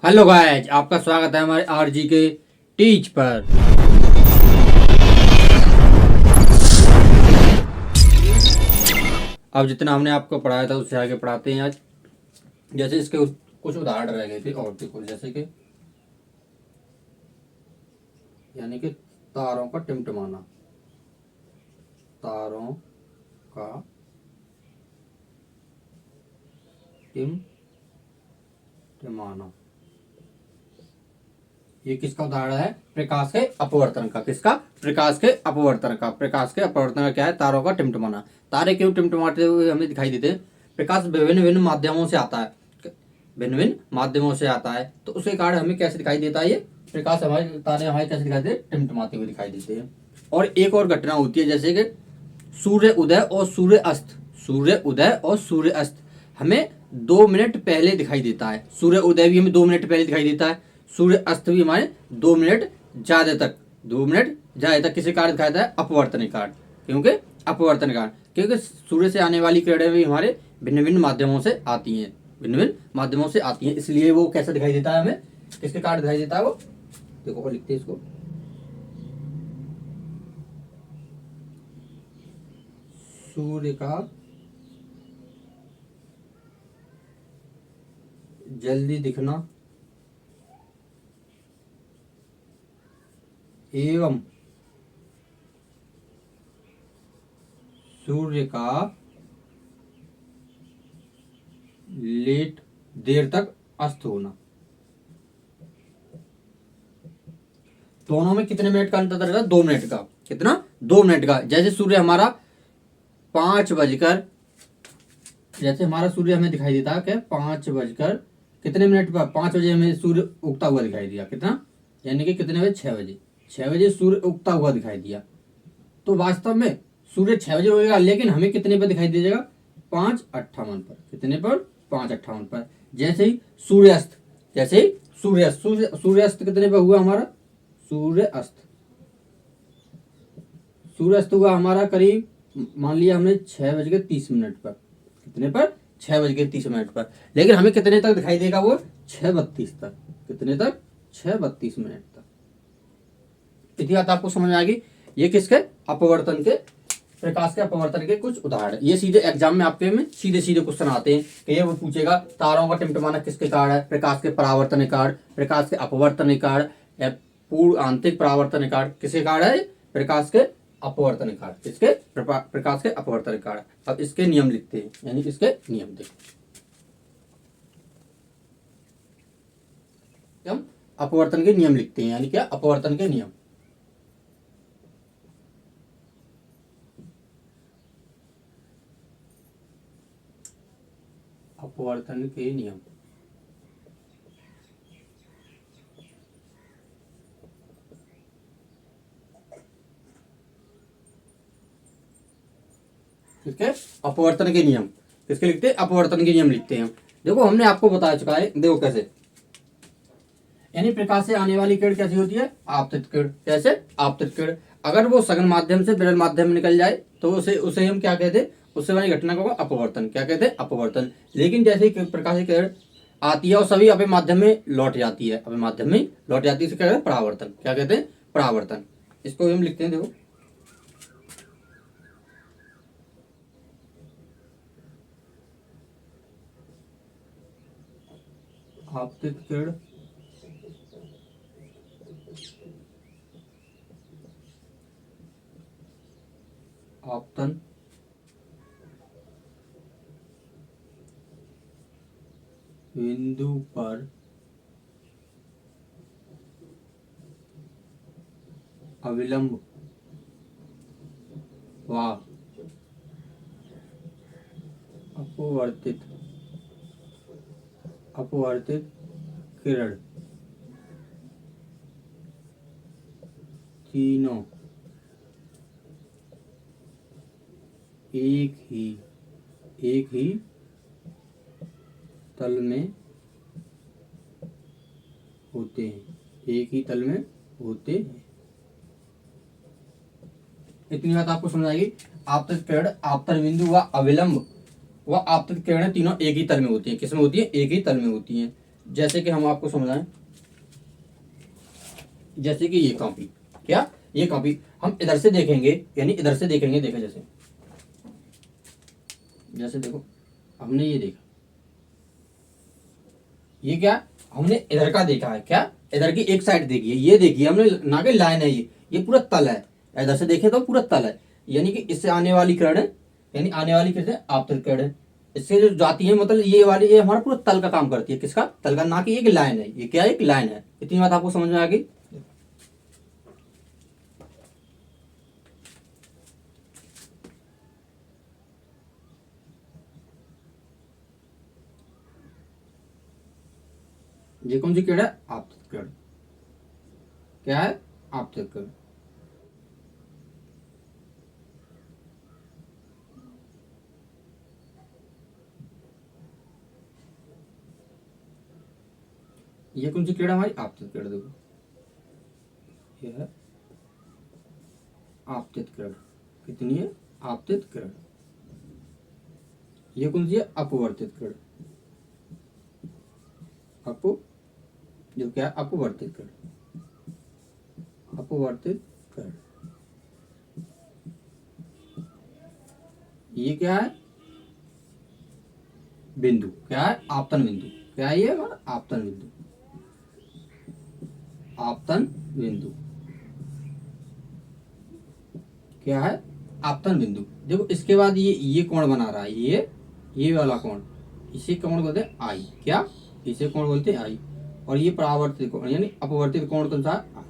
Hello guys, आपका स्वागत है हमारे आरजी के टीच पर। अब जितना हमने आपको पढ़ाया था उससे आगे पढ़ाते हैं आज। जैसे इसके कुछ उदाहरण रह गए थे और भी कुछ, जैसे कि यानी कि तारों का टिमटिमाना। तारों का टिमटिमाना, ये किसका उदाहरण है? प्रकाश के अपवर्तन का। किसका? प्रकाश के अपवर्तन का। प्रकाश के अपवर्तन का क्या है? तारों का टिमटिमाना। तारे क्यों टिमटिमाते हुए हमें दिखाई देते हैं? प्रकाश विभिन्न विभिन्न माध्यमों से आता है, भिन्न भिन्न माध्यमों से आता है, तो उसके कारण हमें कैसे दिखाई देता है? ये प्रकाश हमारे तारे हमारे कैसे दिखाई देते? टिमटिमाते हुए दिखाई देते हैं। और एक और घटना होती है, जैसे कि सूर्य उदय और सूर्य अस्त। सूर्य उदय और सूर्य अस्त हमें 2 मिनट पहले दिखाई देता है। सूर्य उदय भी हमें 2 मिनट पहले दिखाई देता है, सूर्य अस्त भी हमारे 2 मिनट ज्यादा तक 2 मिनट ज्यादा तक किसी कारण दिखाई देता है? अपवर्तन कारण। क्योंकि अपवर्तन कारण, क्योंकि सूर्य से आने वाली किरणें भी हमारे भिन्न भिन्न माध्यमों से आती हैं, भिन्न भिन्न माध्यमों से आती हैं, इसलिए वो कैसा दिखाई देता है हमें? किसके कारण दिखाई देता है वो? देखो वो लिखते हैं इसको, सूर्य का जल्दी दिखना एवं सूर्य का लेट देर तक अस्त होना। दोनों में कितने मिनट का अंतर रहेगा? 2 मिनट का। कितना? 2 मिनट का। जैसे सूर्य हमारा 5 बजकर, जैसे हमारा सूर्य हमें दिखाई देता है कि 5 बजकर कितने मिनट पर 5 बजे हमें सूर्य उगता हुआ दिखाई दिया। कितना? यानी कि कितने बजे? 6 बजे। 6 बजे सूर्य उगता हुआ दिखाई दिया, तो वास्तव में सूर्य 6 बजे उगेगा, लेकिन हमें कितने पर दिखाई दे जाएगा? 5:58 पर। कितने पर? 5:58 पर। जैसे ही सूर्यास्त, जैसे ही सूर्यास्त, सूर्यास्त कितने पर हुआ हमारा? सूर्यास्त, सूर्यास्त हुआ हमारा करीब, मान लिया हमने 6:30 पर। कितने पर? 6:30 पर। लेकिन हमें कितने तक दिखाई देगा वो? 6:32 तक। कितने तक? 6:32 तक। इतनी बात आपको समझ में आएगी। ये किसके? अपवर्तन के, प्रकाश के अपवर्तन के कुछ उदाहरण। ये सीधे एग्जाम में आपके में सीधे सीधे क्वेश्चन आते हैं कि ये वो पूछेगा तारों का टिमटिमाना किसके कारण है? प्रकाश के परावर्तन के कारण, प्रकाश के अपवर्तन के कारण, या पूर्ण आंतरिक परावर्तन के कारण। किसके कारण है? प्रकाश के अपवर्तन के कारण। किसके? प्रकाश के अपवर्तन के कारण। अब इसके नियम लिखते हैं, यानी इसके नियम देखो। हम अपवर्तन के नियम लिखते हैं, यानी क्या? अपवर्तन के नियम। अपवर्तन के नियम। ठीक है, अपवर्तन के नियम किसके लिखते हैं? अपवर्तन के नियम लिखते हैं। देखो हमने आपको बता चुका है, देखो कैसे, यानी प्रकाश से आने वाली किरण कैसी होती है? आपतित किरण। कैसे? आपतित किरण। अगर वो सघन माध्यम से विरल माध्यम में निकल जाए तो उसे उसे हम क्या कहते हैं? उससे वाली घटना को अपवर्तन। क्या कहते हैं? अपवर्तन। लेकिन जैसे ही प्रकाश की किरण आती है और सभी अपने माध्यम में लौट जाती है, अपने माध्यम में लौट जाती है, इसे क्या कहते हैं? परावर्तन। क्या कहते हैं? परावर्तन। इसको हम लिखते हैं, देखो आपतित किरण आपतन बिंदु पर अविलंब व अपवर्तित अपवर्तित किरण तीनों एक ही तल में होते हैं, एक ही तल में होते हैं। इतनी बात आपको समझ आएगी। आपतित किरण, आपतन बिंदु व अविलंब व आपतित किरणें तीनों एक ही तल में होती हैं। किसमें होती है? एक ही तल में होती हैं। जैसे कि हम आपको समझाएं, जैसे कि ये कॉपी, क्या ये कॉपी हम इधर से देखेंगे, यानी इधर से देखेंगे, देखो जैसे जैसे देखो हमने ये देखा, ये क्या हमने इधर का देखा है, क्या इधर की एक साइड देखी है, ये देखिए हमने ना कि लाइन है, ये पूरा तल है, इधर से देखे तो पूरा तल है, यानी कि इससे आने वाली किरण है, यानी आने वाली किरण आपतित किरण है, इससे जो जाती है मतलब ये वाली, ये हमारा पूरा तल का काम करती है, किसका, तल का, ना कि एक लाइन है, ये क्या एक लाइन है। इतनी बात आपको समझ में आ गई। ये कौन सी किरण है, आपतित किरण, क्या है आपतित किरण। ये कौन सी किरण है हमारी, आपतित किरण, देखो ये है आपतित किरण, कितनी है आपतित किरण। ये कौन सी है, अपवर्तित किरण, अपो जो क्या है अपवर्तित किरण, अपवर्तित किरण। ये क्या है, बिंदु, क्या है आपतन बिंदु, क्या है ये हमारा आपतन बिंदु, आपतन बिंदु, क्या है आपतन बिंदु। देखो इसके बाद ये कोण बना रहा है, ये वाला कोण, इसे कोण बोलते हैं आई, क्या इसे कोण बोलते हैं आई, और ये परावर्तित कोण यानी अपवर्तित कोण कौन सा है,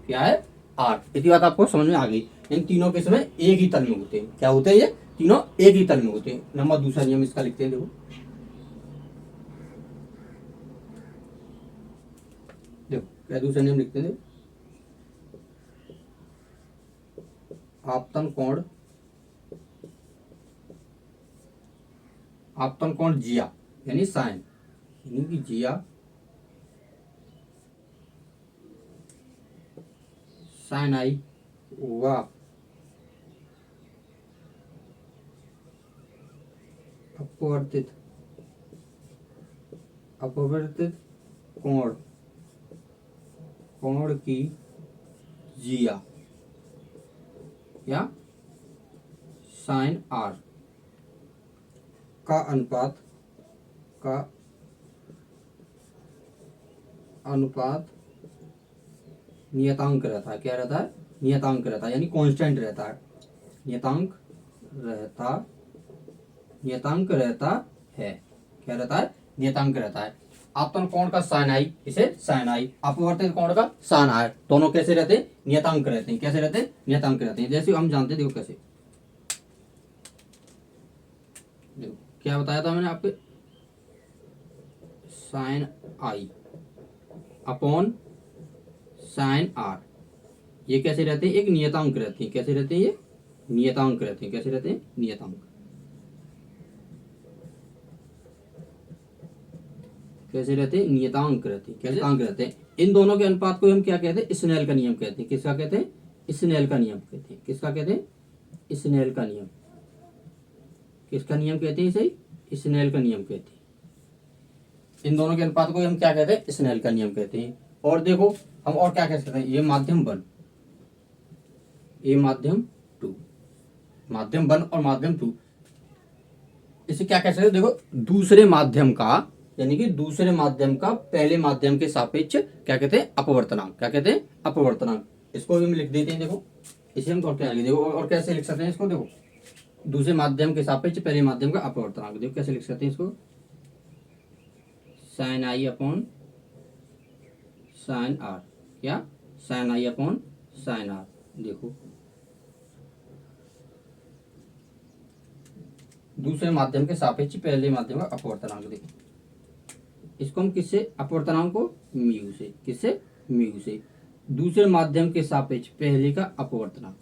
क्या है आर। इतनी बात आपको समझ में आ गई। इन तीनों के समय एक ही तल में होते हैं, क्या होते हैं ये तीनों एक ही तल में होते हैं। नंबर दूसरा नियम इसका लिखते हैं, देखो देखो क्या दूसरा नियम लिखते हैं, आपतन कोण, आपतन कोण जिया यानी साइन, यानी कि जिया साइन आई व अपवर्तित अपवर्तित कोण, कोण की जिया या साइन आर का अनुपात, का अनुपात नियतांक रहता है, क्या रहता है नियतांक रहता है, यानी कांस्टेंट रहता है, नियतांक रहता, नियतांक रहता है, क्या रहता है नियतांक रहता है। आपतन कोण का साइन आई, इसे साइन आई, अपवर्तित कोण का साइन आर, दोनों कैसे रहते हैं नियतांक रहते हैं, कैसे रहते हैं नियतांक रहते हैं। जैसे हम जानते हैं, देखो कैसे, देखो क्या बताया था मैंने आपके, साइन आई अपॉन साइन आर, ये कैसे रहते हैं एक नियतांक रहते हैं, कैसे रहते हैं ये नियतांक रहते हैं, कैसे रहते हैं नियतांक, कैसे रहते हैं नियतांक रहते हैं, कैसे नियतांक रहते हैं। इन दोनों के अनुपात को हम क्या कहते हैं, स्नेल का नियम कहते हैं। किसका कहते हैं, स्नेल का नियम कहते हैं। किसका कहते हैं, स्नेल का नियम, किसका नियम कहते हैं, इसे स्नेल का नियम कहते हैं। इन दोनों के अनुपात को हम क्या कहते हैं, स्नेल का नियम कहते हैं। और देखो हम और क्या कह सकते हैं, ये माध्यम वन, ये माध्यम टू, माध्यम वन और माध्यम टू, इसे क्या कह सकते हैं, देखो दूसरे माध्यम का, यानी कि दूसरे माध्यम का पहले माध्यम के सापेक्ष क्या कहते हैं अपवर्तनांक, क्या कहते हैं अपवर्तनांक। इसको भी हम लिख देते हैं, देखो इसे हम क्या लिख, देखो और कैसे लिख सकते हैं इसको, देखो दूसरे माध्यम के सापेक्ष पहले माध्यम का अपवर्तनांक, देखो कैसे लिख सकते हैं इसको, साइन आई अपॉन साइन आर, क्या साइन आई अपॉन साइन आर। देखो दूसरे माध्यम के सापेक्ष पहले माध्यम का अपवर्तनांक, देखो इसको हम किससे अपवर्तनांक को म्यू से, किससे म्यू से, दूसरे माध्यम के सापेक्ष पहले का अपवर्तनांक,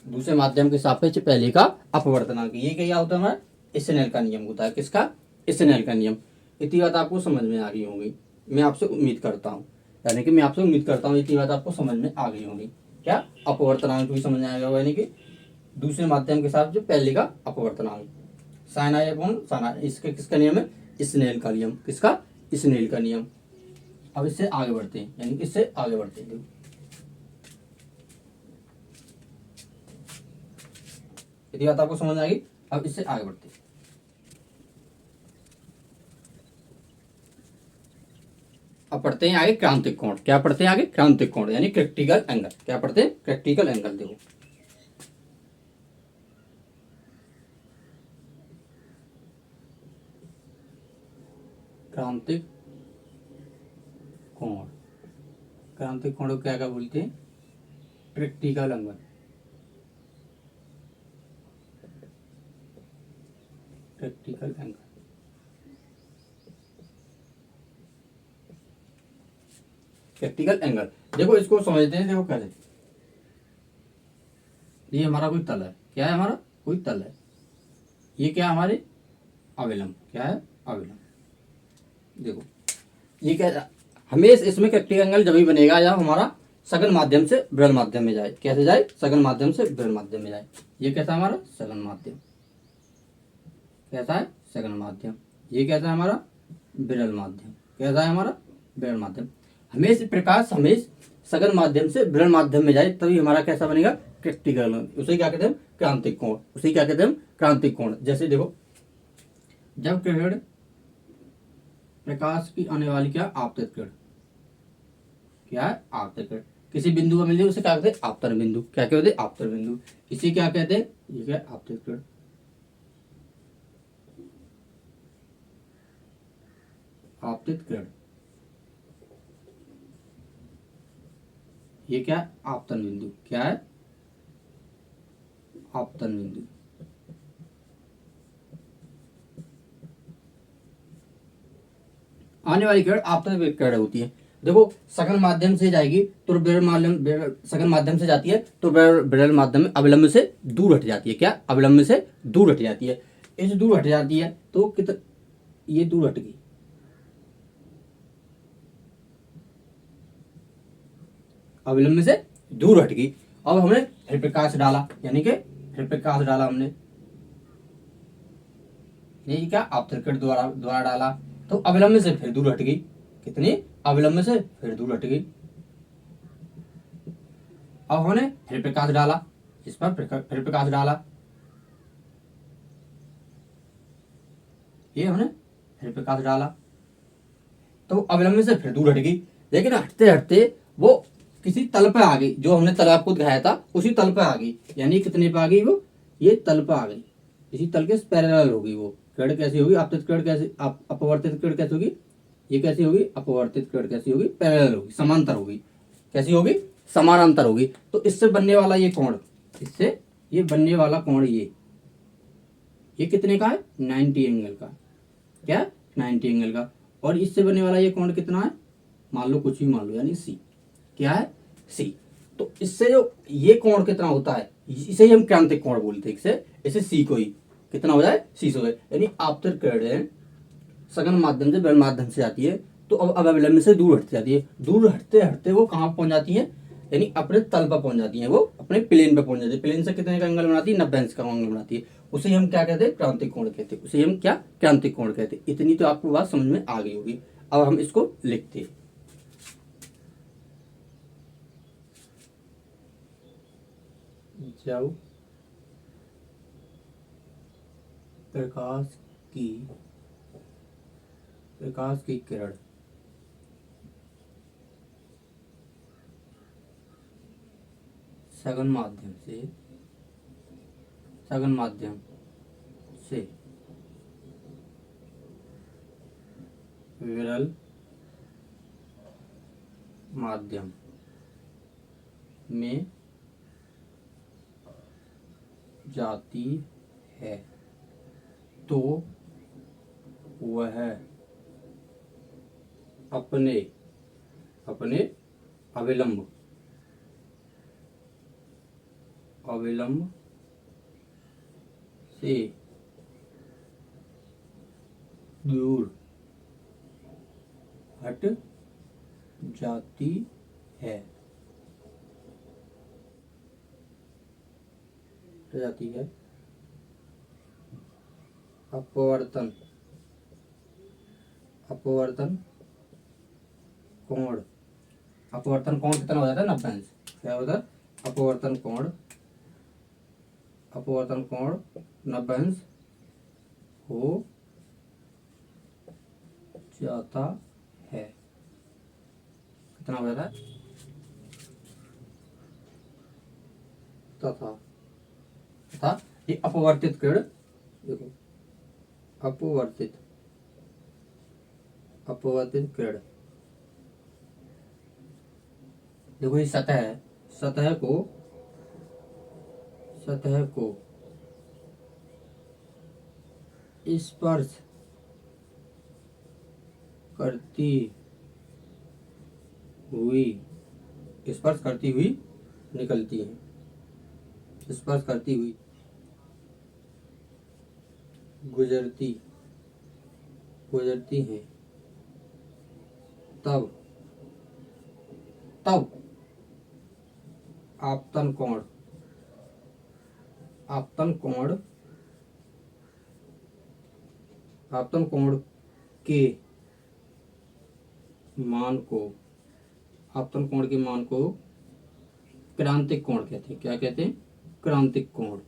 दूसरे माध्यम के सापेक्ष पहले का अपवर्तनांक, ये क्या होता है हमारा स्नेल का नियम होता है। किसका, स्नेल का नियम। इतनी बात आपको समझ में आ गई होगी, मैं आपसे उम्मीद करता हूँ, यानी कि मैं आपसे उम्मीद करता हूँ इतनी बात आपको समझ में आ गई होगी। क्या अपवर्तनांक भी समझ में आएगा, यानी कि दूसरे माध्यम के साथ जो पहले का अपवर्तनांक, साइन आई अपॉन साइन आर, इसके किसका नियम है, स्नेल का नियम। किसका, स्नेल का नियम। अब इससे आगे बढ़ते हैं, यानी कि इससे आगे बढ़ते हैं। यदि बात आपको समझ आएगी, अब इससे आगे बढ़ते हैं। अब पढ़ते हैं आगे क्रांतिक कोण। क्या पढ़ते हैं आगे? क्रांतिक कोण यानी क्रिटिकल एंगल। क्या पढ़ते हैं? Critical angle. देखो क्रांतिक कोण, क्रांतिक कोण को क्या क्या बोलते हैं? Critical angle. Critical angle, critical angle. देखो इसको समझते हैं। देखो कैसे, ये हमारा कोई तल है। क्या है? हमारा कोई तल है। ये क्या है? हमारे अविलंब। क्या है? अविलंब। देखो ये क्या, हमेशा इसमें क्रिटिकल एंगल जब भी बनेगा जब हमारा सघन माध्यम से विरल माध्यम में जाए। कैसे जाए? सघन माध्यम से विरल माध्यम में जाए। ये कैसा हमारा? सघन माध्यम। कैसा है? सघन माध्यम। ये कैसा है? हमारा विरल माध्यम। कैसा है? हमारा विरल माध्यम। हमेशा प्रकाश हमेशा सघन माध्यम से विरल माध्यम में जाए तभी हमारा कैसा बनेगा? क्रिटिकल। उसे क्या कहते हैं? क्रांतिक कोण। उसे क्या कहते हैं? क्रांतिक कोण। जैसे देखो, जब किरण प्रकाश की आने वाली क्या? आपतित किरण। क्या है? आपतित किरण किसी बिंदु पर मिल जाए उसे क्या कहते हैं? आपतन बिंदु। क्या कहते हैं? आपतन बिंदु। इसे क्या कहते हैं? ये क्या? आपतित किरण। आपतित किरण, ये क्या? आपतन बिंदु। क्या है? आपतन बिंदु। आने वाली किरण आपतन किरण होती है। देखो सघन माध्यम से जाएगी तो विरल माध्यम, सघन माध्यम से जाती है तो विरल माध्यम में अविलंब से दूर हट जाती है। क्या? अविलंब से दूर हट जाती है। इस दूर हट जाती है तो कित ये दूर हट गई। अविलंब से दूर हट गई। अब हमने फिर प्रकाश डाला, यानी कि फिर प्रकाश डाला हमने, ये क्या? आपतन किरण द्वारा द्वारा डाला तो अविलंब से फिर दूर हट गई। कितनी? अविलंब से फिर दूर हट गई। अब हमने फिर प्रकाश डाला, इस पर फिर प्रकाश डाला, ये हमने फिर प्रकाश डाला तो अविलंब से फिर दूर हट गई। लेकिन हटते हटते वो किसी तल पे आ गई। जो हमने तालाब को दिखाया था उसी तल पे आ गई। यानी कितने पे आ गई वो? ये तल पे आ गई। इसी तल के पैरेलल होगी वो। किरण कैसी होगी? आपतित किरण कैसे? अपवर्तित किरण कैसी होगी? ये कैसी होगी? अपवर्तित किरण कैसी होगी? पैरेलल होगी, समांतर होगी। कैसी होगी? समानांतर होगी। तो इससे बनने वाला ये कोण, इससे ये बनने वाला कोण, ये कितने का है? 90 एंगल का। क्या? 90 एंगल का। और इससे बनने वाला ये कोण कितना है? मान लो कुछ भी मान लो, यानी सी। क्या है? सी। तो इससे जो ये कोण कितना होता है, इसे ही हम क्रांतिक कोण बोलते हैं। इसे इसे सी को ही कितना हो जाए? सी हो जाए। यानी आपतित किरण सघन माध्यम से विरल माध्यम से आती है तो अब अविलंब से दूर हटती जाती है। दूर हटते हटते वो कहाँ पहुंच जाती है? यानी अपने तल पर पहुंच जाती है। वो अपने प्लेन पर पहुंच जाती है। प्लेन से कितने का एंगल बनाती है? 90 अंश का एंगल बनाती है। उसे हम क्या कहते हैं? क्रांतिक कोण कहते हैं। उसे हम क्या? क्रांतिक कोण कहते हैं। इतनी तो आपको बात समझ में आ गई होगी। अब हम इसको लिखते हैं। जब प्रकाश की प्रकाश की किरण सघन माध्यम से सघन माध्यम से विरल माध्यम में जाती है तो वह अपने अपने अविलंब अविलंब से दूर हट जाती है। हट जाती है। अपवर्तन अपवर्तन कोण, अपवर्तन कोण कितना हो जाता है 90 अंश। क्या होता है अपवर्तन कोण 90 अंश हो जाता है। कितना हो जाता है तथा तथा ये अपवर्तित किरण, देखो अपवर्तित किरण, देखो ये सतह है, सतह को स्पर्श करती हुई निकलती है, स्पर्श करती हुई गुजरती है, तब आपतन कोण के मान को क्रांतिक कोण कहते हैं। क्या कहते हैं? क्रांतिक कोण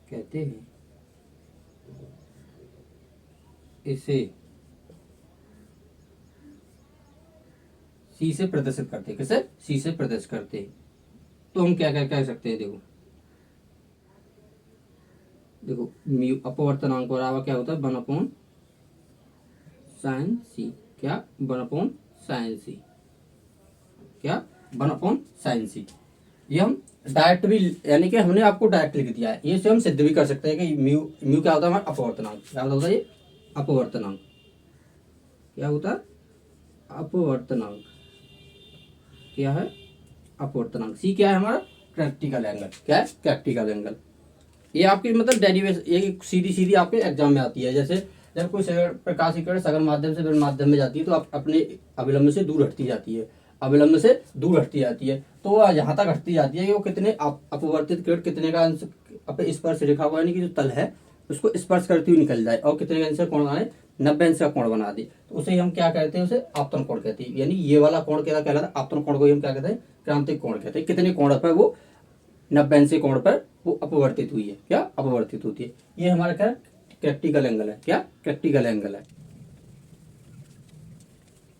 कहते हैं। इसे सी से प्रदर्शित करते हैं। किसे? सी से प्रदर्शित करते हैं। तो हम क्या क्या कह सकते हैं? देखो म्यू अपवर्तनांक बराबर क्या होता है 1/sin c। क्या 1/sin c? क्या 1/sin c? ये हम डायरेक्ट भी, यानी कि हमने आपको डायरेक्ट लिख दिया है, ये से हम सिद्ध भी कर सकते हैं कि म्यू क्या होता है हमारा अपवर्तनांक। क्या होता है? ये अपवर्तनांक क्या होता है? अपवर्तनांक क्या है? अपवर्तनांक। सी क्या है हमारा? Practical angle. क्या है? Practical angle. ये आपकी मतलब डेरिवेशन, ये सीधी आपके एग्जाम में आती है। जैसे जब कोई प्रकाश की किरण सघन माध्यम से विकर्ण माध्यम में जाती है तो आप अपने अभिलंब से दूर हटती जाती है, तो वह यहाँ तक हटती जाती है कि वो कितने अपवर्तित किरण कितने का अंश अपने स्पर्श रेखा को, यानी कि जो तल है उसको स्पर्श करती हुई निकल जाए और कितने का अंश कोण बनाए 90 अंश का कोण बना दे, तो उसे हम क्या कहते हैं? उसे आपतन कोण कहते हैं। यानी ये वाला कोण क्या कहलाता है? आपतन कोण को हम क्या कहते हैं? क्रांतिक कोण कहते हैं। कितने कोण पर वो 90 अंश कोण पर वो अपवर्तित हुई है। क्या? अपवर्तित होती है। ये हमारा क्या? प्रैक्टिकल एंगल है। क्या? प्रैक्टिकल एंगल है।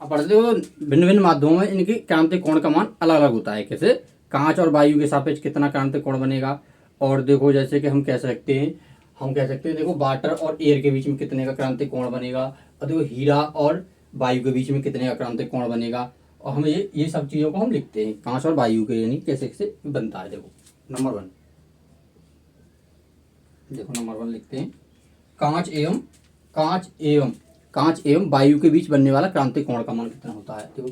अब पढ़ते हो भिन्न भिन्न माध्यमों में इनकी क्रांतिक कोण का मान अलग अलग होता है। कैसे? कांच और वायु के सापेक्ष कितना क्रांतिक कोण बनेगा। और देखो जैसे कि हम कह सकते हैं देखो वाटर और एयर के बीच में कितने का क्रांतिक कोण बनेगा, और देखो हीरा और वायु के बीच में कितने का क्रांतिक कोण बनेगा। और हम ये सब चीजों को हम लिखते हैं कांच और वायु के, यानी कैसे कैसे बनता है। देखो नंबर 1, देखो नंबर 1 लिखते हैं, कांच एवं वायु के बीच बनने वाला क्रांतिक कोण का मान कितना होता है। देखो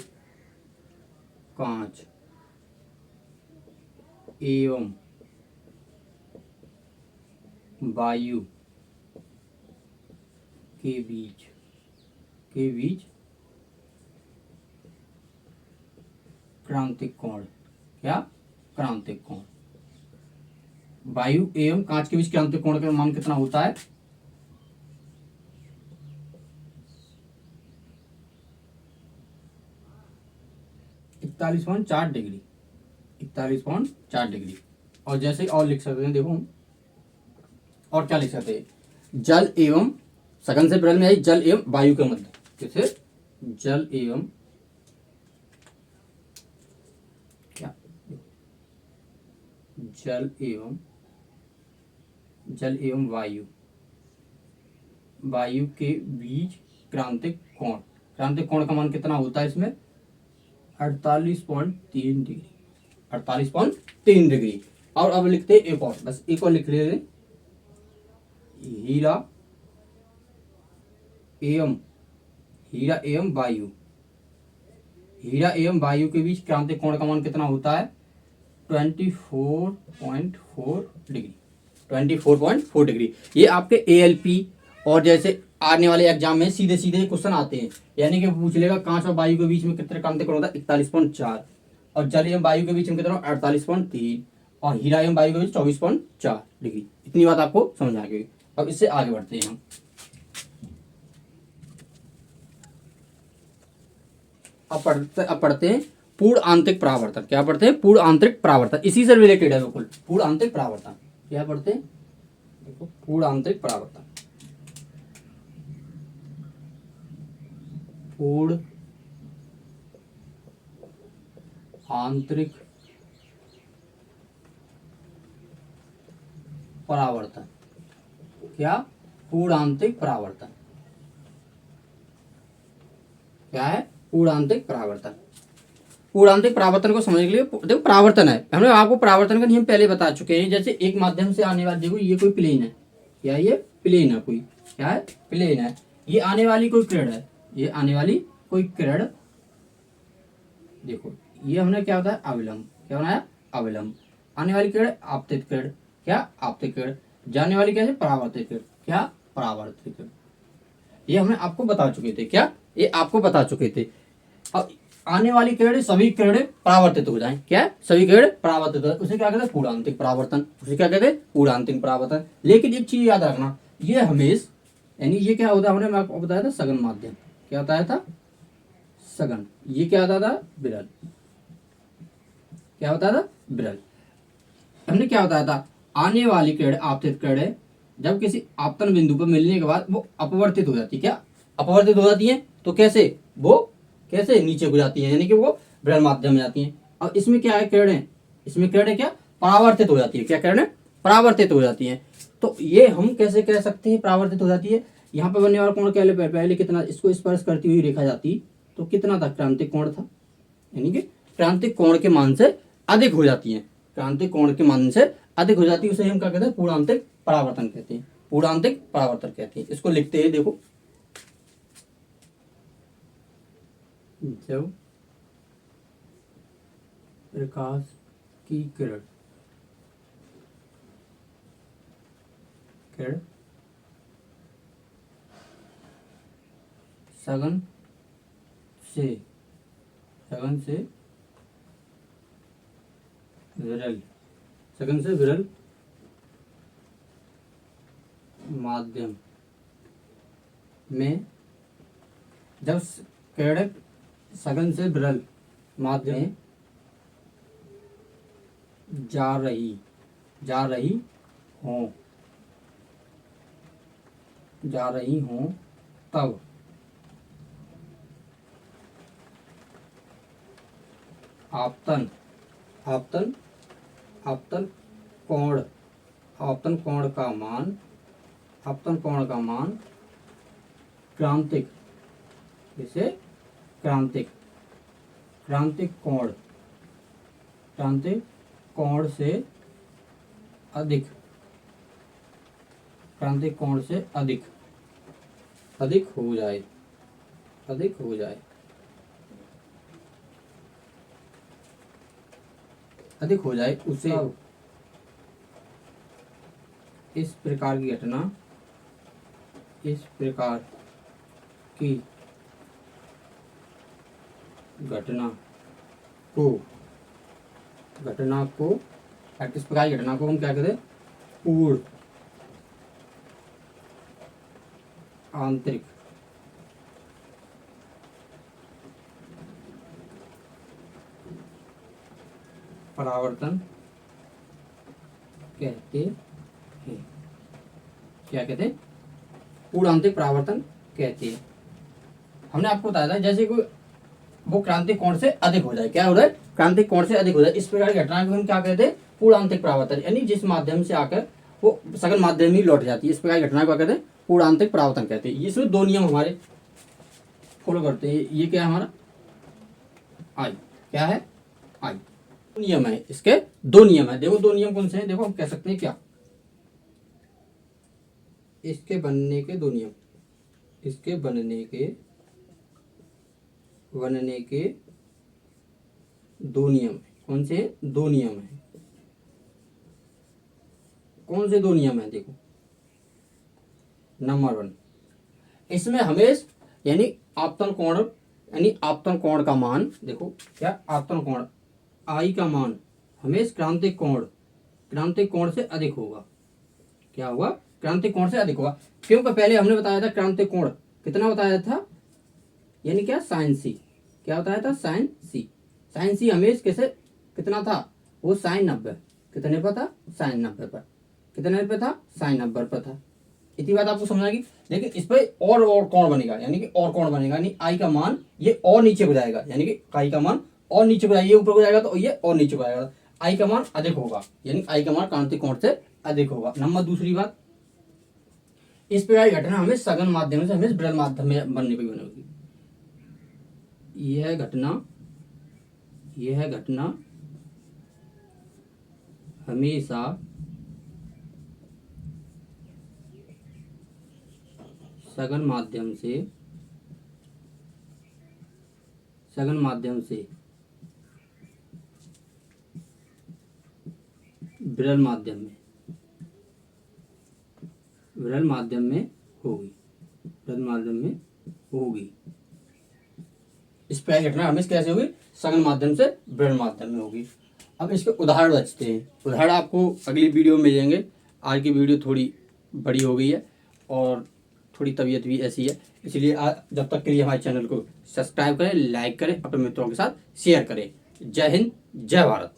कांच एवं वायु के बीच क्रांतिक कोण। क्या? क्रांतिक कोण। वायु एवं कांच के बीच क्रांतिक कोण का मान कितना होता है? 41.4 डिग्री। 41.4 डिग्री। और जैसे और लिख सकते हैं, देखो हम और क्या लिख सकते हैं? जल एवं सघन से विरल में आई जल एवं वायु के मध्य। कैसे? जल एवं क्या? जल एवं वायु के बीच क्रांतिक कोण का मान कितना होता है इसमें? 48.3 डिग्री। 48.3 डिग्री। और अब लिखते हैं एक और, बस एक और लिख लेते, हीरा एवं वायु के बीच क्रांतिक कोण का मान कितना होता है? 24.4 डिग्री। 24.4 डिग्री। ये आपके ALP और जैसे आने वाले एग्जाम में सीधे क्वेश्चन आते हैं, यानी कि पूछ लेगा कांच और वायु के बीच में कितने क्रांतिक कोण होता है? 41.4। और जल एवं वायु के बीच में कितना? 48.3। और हीरा वायु का बीज 24.4 डिग्री। इतनी बात आपको समझ आ गई। अब इससे आगे बढ़ते हैं हम। अब पढ़ते हैं पूर्ण आंतरिक परावर्तन। क्या पढ़ते हैं? पूर्ण आंतरिक परावर्तन। इसी से रिलेटेड है बिल्कुल। पूर्ण आंतरिक परावर्तन क्या पढ़ते हैं? देखो, पूर्ण आंतरिक परावर्तन। पूर्ण आंतरिक परावर्तन। क्या? पूर्ण आंतरिक परावर्तन। क्या है? पूर्ण आंतरिक परावर्तन। पूर्ण आंतरिक परावर्तन को समझने के लिए देखो, परावर्तन है, हमने आपको परावर्तन का नियम पहले बता चुके हैं। जैसे एक माध्यम से आने वाली, देखो ये कोई प्लेन है, क्या ये प्लेन है, कोई क्या है? प्लेन है। ये आने वाली कोई किरण है, ये आने वाली कोई किरण, देखो ये हमने क्या होता है? अविलंब। क्या बनाया? अविलंब। आने वाली किरण आपतित किरण। क्या? आपतित किरण। जाने वाली कैसे? परावर्तित किरण। क्या? परावर्तित किरण। ये हमने आपको बता चुके थे। क्या? ये आपको बता चुके थे। अब आने वाली किरणें, सभी किरणें परावर्तित हो जाएं। क्या? सभी किरणें परावर्तित हो जाए, उसे क्या कहते हैं? पूर्णांतिक परावर्तन। उसे क्या कहते हैं? पूर्णांतिक परावर्तन। लेकिन एक चीज याद रखना, ये हमेशा, यानी ये क्या होता है? हमने आपको बताया था सघन माध्यम। क्या बताया था? सघन। ये क्या होता था? विरल। क्या होता था? विरल। हमने क्या बताया था? आने वाली किरण, आपतित किरणें, जब किसी आपतन बिंदु पर मिलने के बाद वो अपवर्तित हो जाती है। क्या? अपवर्तित हो जाती है। तो कैसे? वो कैसे नीचे हो जाती है, यानी कि वो विरल माध्यम में जाती है। और इसमें क्या है? किरणें, इसमें किरणें क्या? परावर्तित हो जाती है। क्या? किरणें परावर्तित हो जाती हैं। तो ये हम कैसे कह सकते हैं परावर्तित हो जाती है? यहाँ पे बनने वाला कोण क्या, पहले कितना इसको स्पर्श करती हुई रेखा जाती तो कितना था? क्रांतिक कोण था, यानी कि क्रांतिक कोण के मान से अधिक हो जाती है। क्रांतिक कोण के मान से अधिक हो जाती है, उसे हम क्या कहते हैं? पूर्णांतिक परावर्तन कहते हैं। पूर्णांतिक परावर्तन कहते हैं। इसको लिखते हैं, देखो, जब प्रकाश की किरण सघन से विरल, सघन से विरल माध्यम में, जब किरणें सघन से विरल माध्यम में जा रही हों तब आपतन कोण का मान क्रांतिक, जैसे क्रांतिक कोण से अधिक, क्रांतिक कोण से अधिक हो जाए, उसे इस प्रकार की घटना को हम क्या कहते हैं? पूर्ण आंतरिक परावर्तन कहते हैं। क्या कहते हैं? पूर्ण आंतरिक परावर्तन कहते हैं। हमने आपको बताया था, जैसे कोई वो क्रांतिक कोण से अधिक हो जाए, क्या हो रहा है? क्रांतिक कोण से अधिक हो जाए, इस प्रकार की घटना को हम क्या कहते हैं? पूर्ण आंतरिक परावर्तन, यानी जिस माध्यम से आकर वो सघन माध्यम ही लौट जाती है, इस प्रकार की घटना को कहते हैं? पूर्ण आंतरिक परावर्तन कहते हैं। इसमें दो नियम हमारे फॉलो करते हैं। ये क्या है हमारा? आई। क्या है? आई। नियम है, इसके दो नियम है। देखो दो नियम कौन से हैं? देखो हम कह सकते हैं क्या, इसके बनने के दो नियम, इसके बनने के दो नियम। कौन से? दो नियम है। कौन से दो नियम है? देखो, नंबर 1, इसमें हमेशा, यानी आपतन कोण का मान, देखो क्या, आपतन कोण आई का मान हमेशा क्रांतिक कोण क्रांतिक कोण से अधिक होगा। क्या होगा? क्रांतिक कोण से अधिक होगा। क्योंकि पहले हमने बताया था क्रांतिक कोण कितना बताया था, यानी क्या, साइन सी। क्या बताया था? साइन सी। साइन सी हमेशा कैसे कितना था? वो साइन 90। कितने पर था? साइन 90 पर। कितने पे था? साइन 90 पर था। इतनी बात आपको समझ आएगी। लेकिन इस पर और कौन बनेगा, यानी कि और कौन बनेगा, यानी आई का मान ये और नीचे हो जाएगा, यानी कि आई का मान और नीचे हो जाएगा, ये ऊपर हो जाएगा तो ये और नीचे हो जाएगा, आई का मान अधिक होगा, यानी आई का मान क्रांतिक कोण से अधिक होगा। नंबर दूसरी बात, इस प्रकार की घटना हमें सघन माध्यम से हमें बृहद माध्यम में बनने पर बनेगी। यह घटना हमेशा सघन माध्यम से विरल माध्यम में होगी। इस प्रकार घटना हमें कैसे होगी? सघन माध्यम से विरल माध्यम में होगी। अब इसके उदाहरण बचते हैं। उदाहरण आपको अगली वीडियो में मिलेंगे। आज की वीडियो थोड़ी बड़ी हो गई है और थोड़ी तबीयत भी ऐसी है, इसलिए जब तक के लिए हमारे चैनल को सब्सक्राइब करें, लाइक करें, अपने मित्रों के साथ शेयर करें। जय हिंद, जय भारत।